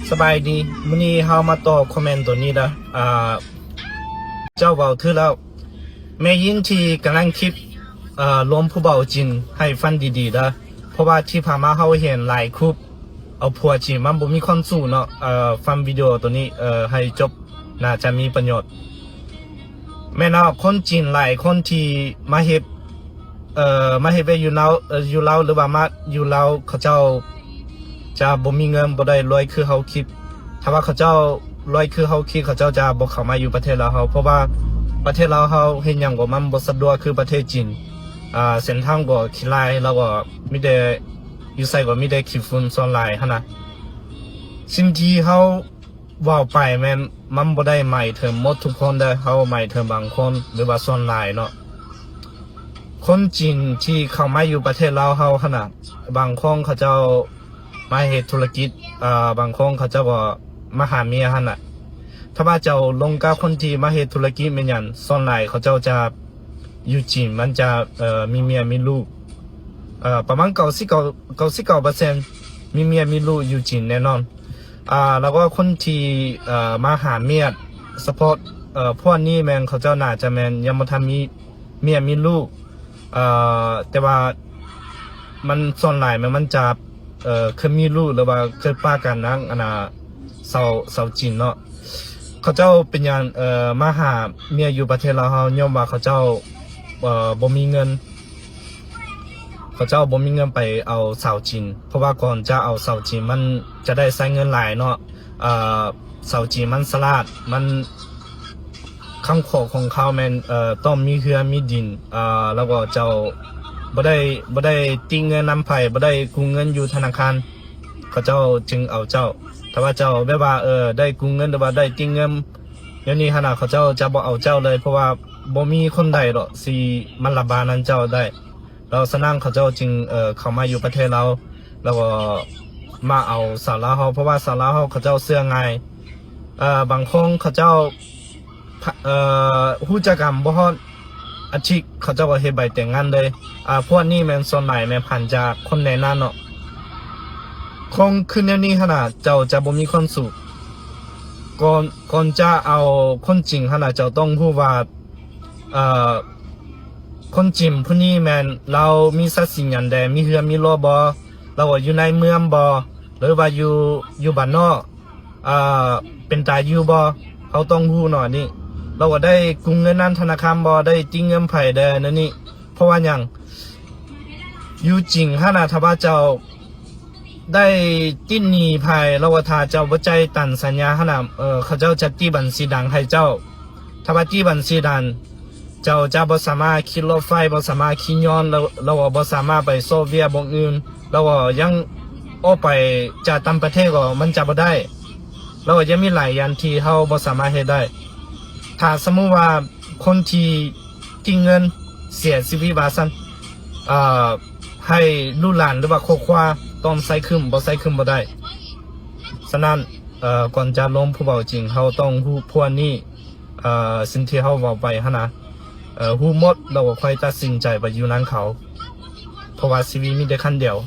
สบายดีมื้อนี้เฮามาตอบคอมเมนต์ตัวนี้นะเจ้าเบาถือแล้วแม่ยินที่กำลังคิดรวมผู้เบาจินให้ฟันดีๆนะเพราะว่าที่ผ่านมาเฮาเห็นหลายคลิปเอาผัวจีนมันบ่มีคนสู้เนาะฟังวิดีโอตัวนี้ให้จบน่าจะมีประโยชน์แม่นอกคนจีนหลายคนที่มาเฮ็ดมาเฮ็ดไว้อยู่ลาวหรือว่ามาอยู่ลาวเขาเจ้าจะบ่มีเงินบ่ได้รวยคือเฮาคิดถ้าว่าเขาเจ้ารวยคือเฮาคิดเขาเจ้าจะบ่เข้ามาอยู่ประเทศลาวเฮาเพราะว่าประเทศลาวเฮาเฮ็ดหยังก็มันบ่สะดวกคือประเทศจีนเส้นทางก็ขี้ลายแล้วก็มีแต่อยู่ไสก็มีแต่ขี้ฝุ่นส่วนหลายหั่นน่ะสิ่งที่เฮาเว้าไปแม่นมันบ่ได้หมายถึงหมดทุกคนเด้อเฮาหมายถึงบางคนหรือว่าส่วนหลายเนาะคนจีนที่เข้ามาอยู่ประเทศลาวเฮาหั่นน่ะบางคนเขาเจ้ามาเฮ็ดธุรกิจบางคนเขาเจ้าก็มาหาเมียหั่นน่ะถ้าว่าเจ้าลงกับคนที่มาเฮ็ดธุรกิจแม่นหยังส่วนหลายเขาเจ้าจะอยู่จีนมันจะมีเมียมีลูกประมาณ99%มีเมียมีลูกอยู่จีนแน่นอนแล้วก็คนที่มาหาเมียเฉพาะพวกนี้แม่นเขาเจ้าน่าจะแม่นยังบ่ทันมีเมียมีลูกแต่ว่ามันส่วนหลายมันจะเคยมีลูกหรือว่าเคยป้ากันนังสาวจีนเนาะเขาเจ้าเป็นอย่างมาหาเมียอยู่ประเทศลาวเฮาย่อมว่าเขาเจ้าบ่มีเงินเขาเจ้าบ่มีเงินไปเอาสาวจีนเพราะว่าก่อนจะเอาสาวจีนมันจะได้ใช้เงินหลายเนาะสาวจีนมันสลาดมันคำขอของเขาแม่นต้องมีเฮือมีดินแล้วก็เจ้าบ่ได้ติงเงินนำไผบ่ได้กู้เงินอยู่ธนาคารเขาเจ้าจึงเอาเจ้าถ้าว่าเจ้าแบบว่าได้กู้เงินหรือว่าได้ติงเงินเดี๋ยวนี้ขนาดเขาเจ้าจะบ่เอาเจ้าเลยเพราะว่าบ่มีคนใดหรอกสิมันรับบานั้นเจ้าได้เราสนั่งเขาเจ้าจึงเข้ามาอยู่ประเทศเราแล้วก็มาเอาสาวลาวเฮาเพราะว่าสาวลาวเฮาเขาเจ้าเสื้อง่ายบางคนเขาเจ้าฮู้จักกันบ่ฮอดอาทิตย์เขาเจ้าก็เฮ็ดใบแต่งงานเลยพวกนี้แม่นส่วนใหญ่แม่นผ่านจากคนในนั้นเนาะคงขึ้นแนวนี้ขนาดเจ้าจะบ่มีความสุขก่อนจะเอาคนจริงขนาดเจ้าต้องรู้ว่าคนจริงผู้นี้แม่นเรามีทรัพย์สินหยังใดมีเรือนมีรถบ่เราก็อยู่ในเมืองบ่หรือว่าอยู่บ้านนอกเป็นตาอยู่บ่เขาต้องรู้หน่อยนี่เราก็ได้กู้เงินนั้นธนาคารบ่ได้จิ้งเงินไผได้นั่นนี่เพราะว่าหยังอยู่จริงถ้าถ้าว่าเจ้าได้ติ้นหนี้ไผแล้วว่าถ้าเจ้าบ่ใจตันสัญญาขนาดเขาเจ้าจะจี้บัญชีดังให้เจ้าถ้าว่าจี้บัญชีดังเจ้าจะบ่สามารถขี่รถไฟบ่สามารถขี่ย้อนแล้วก็บ่สามารถไปโซเวียตบ่อื่นแล้วก็ยังออกไปจากต่างประเทศก็มันจะบ่ได้แล้วก็ยังมีหลายอย่างที่เฮาบ่สามารถเฮ็ดได้ถ้าสมมุติว่าคนที่ทิ้งเงินเสียชีวิตว่าซั่นให้ลูกหลานหรือว่าครอบครัวต้องใส่คืนบ่ใส่คืนบ่ได้ฉะนั้นก่อนจะลงผู้เบาจริงเฮาต้องรู้พวกนี้สิ่งที่เฮาเว้าไปหั่นนะรู้หมดแล้วก็ค่อยตัดสินใจไปอยู่นั้นเขาเพราะว่าชีวิตมีแต่ครั้งเดียว